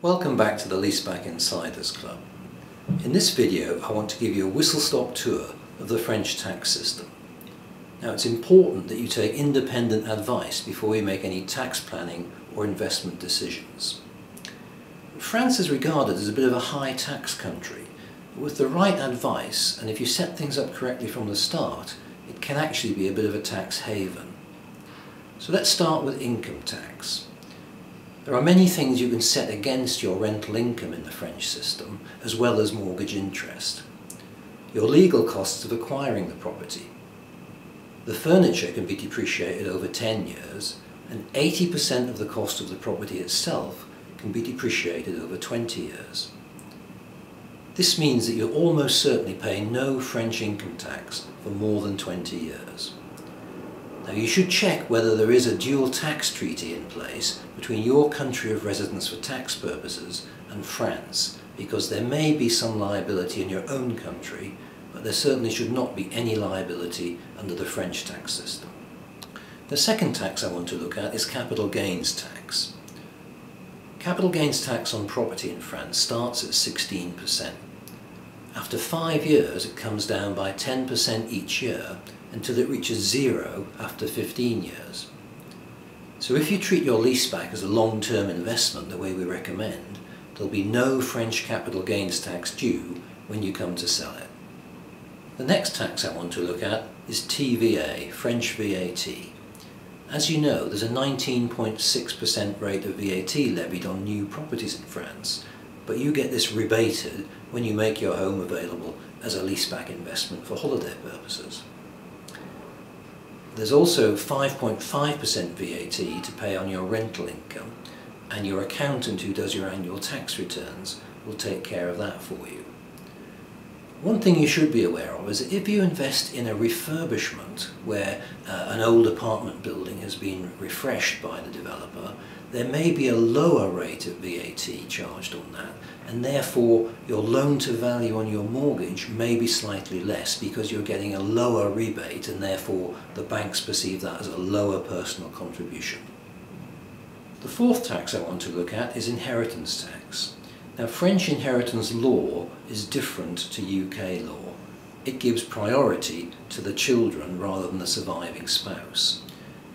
Welcome back to the Leaseback Insiders Club. In this video I want to give you a whistle-stop tour of the French tax system. Now it's important that you take independent advice before you make any tax planning or investment decisions. France is regarded as a bit of a high tax country. With the right advice, and if you set things up correctly from the start, it can actually be a bit of a tax haven. So let's start with income tax. There are many things you can set against your rental income in the French system, as well as mortgage interest. Your legal costs of acquiring the property. The furniture can be depreciated over 10 years, and 80% of the cost of the property itself can be depreciated over 20 years. This means that you'll almost certainly pay no French income tax for more than 20 years. Now you should check whether there is a dual tax treaty in place between your country of residence for tax purposes and France, because there may be some liability in your own country, but there certainly should not be any liability under the French tax system. The second tax I want to look at is capital gains tax. Capital gains tax on property in France starts at 16%. After 5 years it comes down by 10% each year until it reaches zero after 15 years. So if you treat your leaseback as a long-term investment the way we recommend, there'll be no French capital gains tax due when you come to sell it. The next tax I want to look at is TVA, French VAT. As you know, there's a 19.6% rate of VAT levied on new properties in France, but you get this rebated when you make your home available as a leaseback investment for holiday purposes. There's also 5.5% VAT to pay on your rental income, and your accountant who does your annual tax returns will take care of that for you. One thing you should be aware of is that if you invest in a refurbishment where an old apartment building has been refreshed by the developer, there may be a lower rate of VAT charged on that, and therefore your loan to value on your mortgage may be slightly less because you're getting a lower rebate, and therefore the banks perceive that as a lower personal contribution. The fourth tax I want to look at is inheritance tax. Now, French inheritance law is different to UK law. It gives priority to the children rather than the surviving spouse.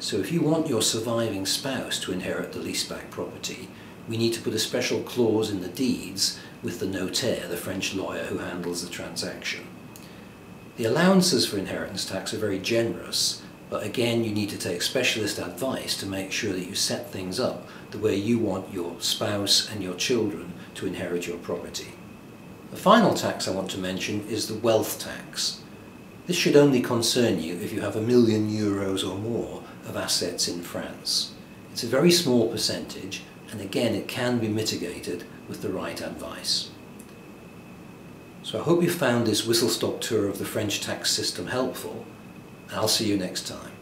So if you want your surviving spouse to inherit the leaseback property, we need to put a special clause in the deeds with the notaire, the French lawyer who handles the transaction. The allowances for inheritance tax are very generous, but again you need to take specialist advice to make sure that you set things up the way you want your spouse and your children to inherit your property. The final tax I want to mention is the wealth tax. This should only concern you if you have €1 million or more of assets in France. It's a very small percentage, and again it can be mitigated with the right advice. So I hope you found this whistle-stop tour of the French tax system helpful, and I'll see you next time.